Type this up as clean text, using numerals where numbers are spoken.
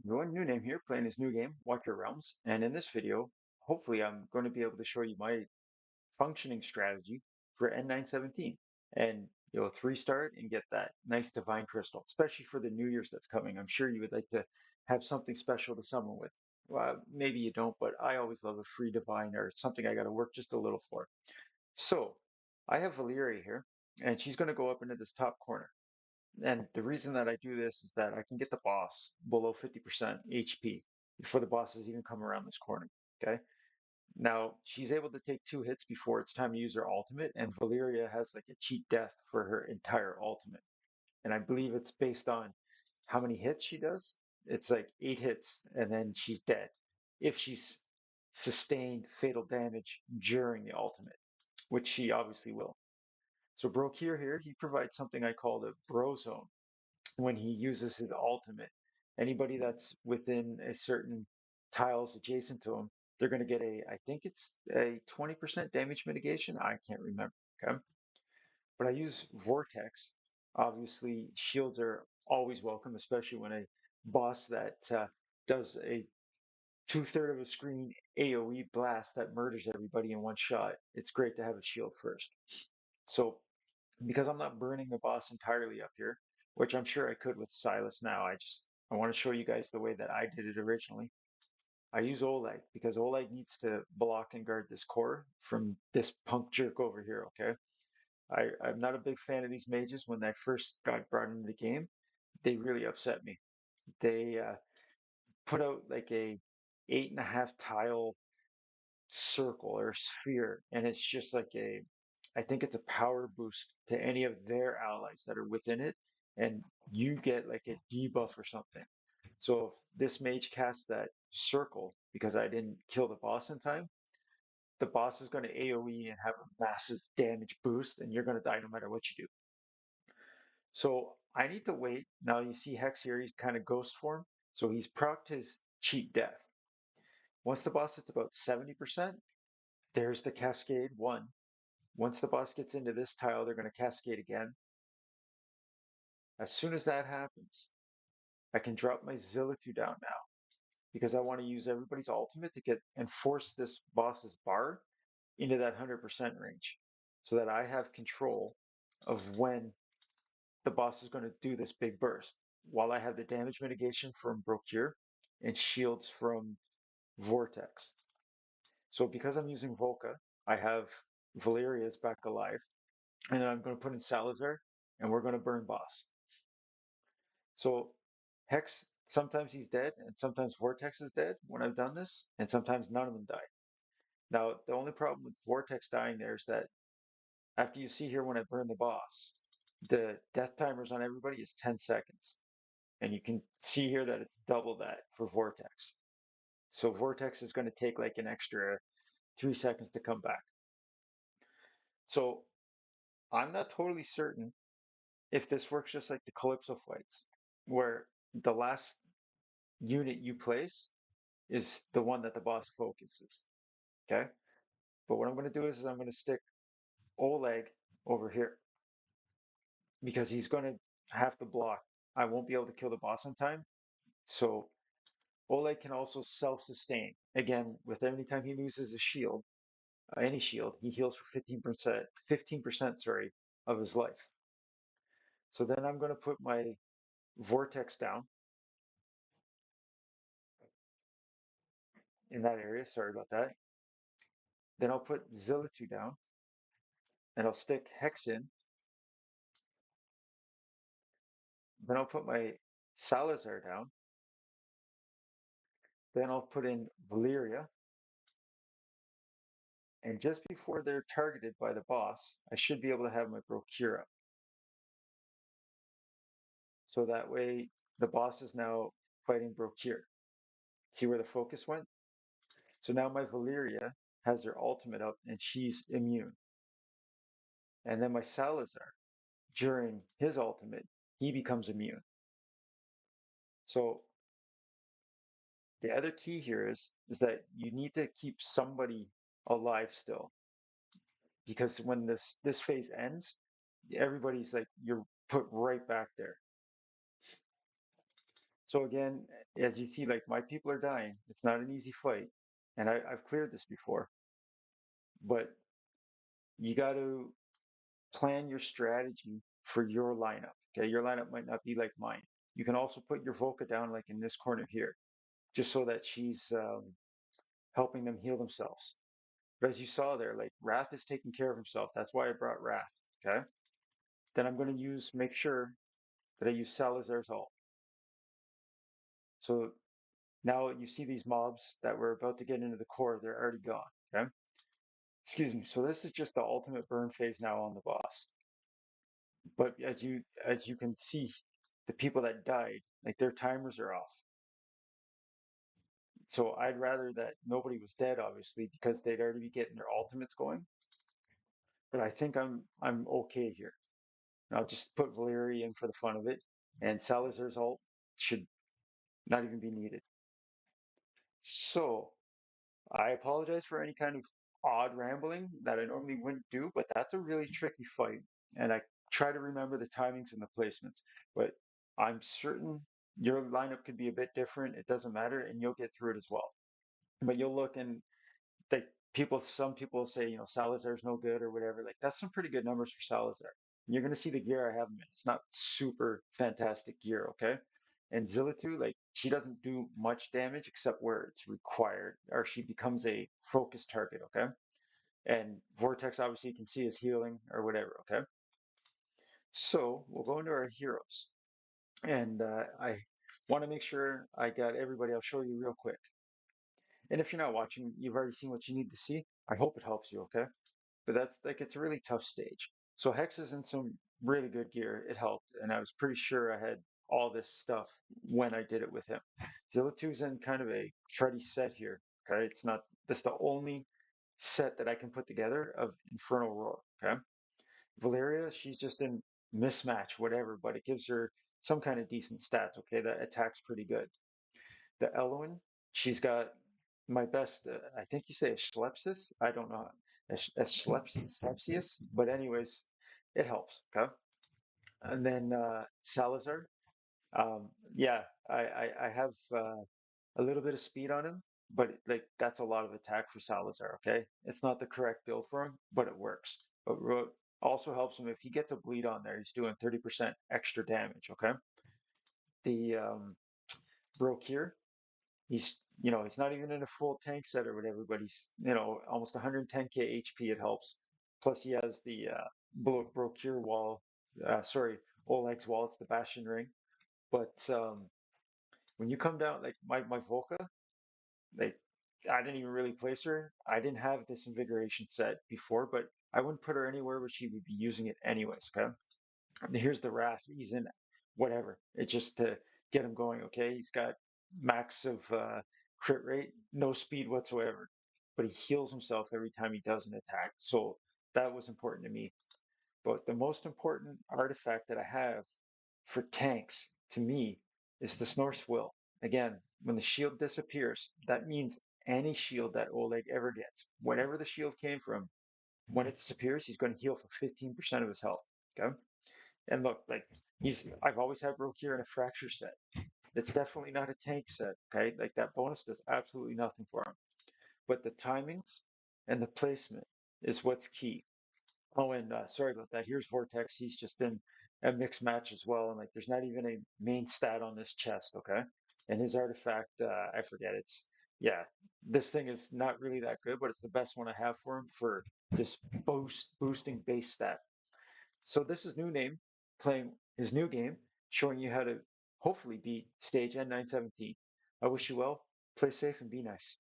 Everyone, new name here, playing his new game, Walk Your Realms. And in this video, hopefully I'm going to be able to show you my functioning strategy for n9-17. And you'll 3-star it and get that nice Divine Crystal, especially for the New Year's that's coming. I'm sure you would like to have something special to summon with. Well, maybe you don't, but I always love a free Divine or something I got to work just a little for. So I have Valyria here, and she's going to go up into this top corner. And the reason that I do this is that I can get the boss below 50% HP before the bosses even come around this corner. Okay. Now she's able to take 2 hits before it's time to use her ultimate, and Valyria has like a cheat death for her entire ultimate. And I believe it's based on how many hits she does. It's like 8 hits, and then she's dead if she's sustained fatal damage during the ultimate, which she obviously will. So Brokir here, he provides something I call the Bro Zone when he uses his ultimate. Anybody that's within a certain tiles adjacent to him, they're going to get I think it's a 20% damage mitigation. I can't remember. Okay. But I use Vortex. Obviously, shields are always welcome, especially when a boss that does a 2/3 of a screen AoE blast that murders everybody in one shot. It's great to have a shield first. So because I'm not burning the boss entirely up here, which I'm sure I could with Silas now. I want to show you guys the way that I did it originally. I use Oleg because Oleg needs to block and guard this core from this punk jerk over here, okay? I'm not a big fan of these mages. When I first got brought into the game, they really upset me. They put out like a 8.5 tile circle or sphere, and it's just like I think it's a power boost to any of their allies that are within it, and you get like a debuff or something. So if this mage casts that circle because I didn't kill the boss in time, the boss is going to AoE and have a massive damage boost, and you're going to die no matter what you do. So I need to wait. Now you see Hex here, he's kind of ghost form. So he's procced his cheat death. Once the boss hits about 70%, there's the cascade one. Once the boss gets into this tile, they're going to cascade again. As soon as that happens, I can drop my Zillitu down now because I want to use everybody's ultimate to get and force this boss's bar into that 100% range so that I have control of when the boss is going to do this big burst while I have the damage mitigation from Brocure and shields from Vortex. So because I'm using Volca, I have Valeria's back alive, and then I'm going to put in Salazar, and we're going to burn boss. So Hex, sometimes he's dead, and sometimes Vortex is dead when I've done this, and sometimes none of them die. Now, the only problem with Vortex dying there is that after you see here when I burn the boss, the death timers on everybody is 10 seconds. And you can see here that it's double that for Vortex. So Vortex is going to take like an extra 3 seconds to come back. So I'm not totally certain if this works just like the Calypso fights, where the last unit you place is the one that the boss focuses. Okay. But what I'm going to do is I'm going to stick Oleg over here because he's going to have to block. I won't be able to kill the boss in time. So Oleg can also self-sustain. Again, with any time he loses a shield, any shield, he heals for 15%, sorry, of his life. So then I'm going to put my Vortex down in that area. Sorry about that. Then I'll put Zillitu down and I'll stick Hex in. Then I'll put my Salazar down. Then I'll put in Valyria. And just before they're targeted by the boss, I should be able to have my Brokira. So that way the boss is now fighting Brokir. See where the focus went? So now my Valyria has her ultimate up and she's immune. And then my Salazar, during his ultimate, he becomes immune. So the other key here is that you need to keep somebody alive still. Because when this phase ends, everybody's like you're put right back there. So again, as you see, like my people are dying. It's not an easy fight. And I've cleared this before, but you got to plan your strategy for your lineup. Okay, your lineup might not be like mine. You can also put your Volca down like in this corner here, just so that she's helping them heal themselves. But as you saw there, like Wrath is taking care of himself. That's why I brought Wrath. Okay. Then I'm going to make sure that I use Salazar's ult. So now you see these mobs that were about to get into the core, they're already gone. Okay. Excuse me. So this is just the ultimate burn phase now on the boss. But as you can see, the people that died, like their timers are off. So I'd rather that nobody was dead, obviously, because they'd already be getting their ultimates going. But I think I'm okay here. And I'll just put Valeri in for the fun of it, and Salazar's ult should not even be needed. So I apologize for any kind of odd rambling that I normally wouldn't do, but that's a really tricky fight. And I try to remember the timings and the placements. But I'm certain your lineup could be a bit different. It doesn't matter, and you'll get through it as well. But you'll look and like some people say, Salazar's no good or whatever. Like that's some pretty good numbers for Salazar. And you're gonna see the gear I have him in. It's not super fantastic gear, okay? And Zillitu, like she doesn't do much damage except where it's required, or she becomes a focus target, okay? And Vortex obviously you can see is healing or whatever, okay? So we'll go into our heroes. And I want to make sure I got everybody. I'll show you real quick. And if you're not watching, you've already seen what you need to see. I hope it helps you, okay? But that's like it's a really tough stage. So Hex is in some really good gear. It helped, and I was pretty sure I had all this stuff when I did it with him. Zilla2's in kind of a Freddy set here. Okay, it's not that's the only set that I can put together of Infernal Roar. Okay, Valeria, she's just in mismatch, whatever, but it gives her some kind of decent stats. Okay, that attack's pretty good. The Eloin, she's got my best, I think you say a Schlepsis. I don't know, a Schlepsius, but anyways, it helps. Okay. And then Salazar. Yeah, I have a little bit of speed on him, but like that's a lot of attack for Salazar. Okay. It's not the correct build for him, but it works. But what also helps him if he gets a bleed on there, he's doing 30% extra damage. Okay. The Brokir, he's not even in a full tank set or whatever, but he's, almost 110k HP. It helps. Plus, he has the Brocure wall. Sorry, Oleg's wall. It's the Bastion ring. But when you come down, like my Volca, like I didn't even really place her. I didn't have this invigoration set before, but I wouldn't put her anywhere where she would be using it anyways. Okay. Here's the Wrath. He's in whatever. It's just to get him going. Okay, he's got max of crit rate, no speed whatsoever, but he heals himself every time he does an attack. So that was important to me. But the most important artifact that I have for tanks to me is the Snor's Will. Again, when the shield disappears, that means any shield that Oleg ever gets, whatever the shield came from, when it disappears, he's going to heal for 15% of his health. Okay. And look, like I've always had Brokir in a fracture set. It's definitely not a tank set, okay? Like that bonus does absolutely nothing for him. But the timings and the placement is what's key. Oh, and sorry about that. Here's Vortex. He's just in a mixed match as well. And like, there's not even a main stat on this chest, okay? And his artifact, I forget. Yeah, this thing is not really that good, but it's the best one I have for him for this boosting base stat. So this is new name playing his new game, showing you how to hopefully beat stage n9-17. I wish you well. Play safe and be nice.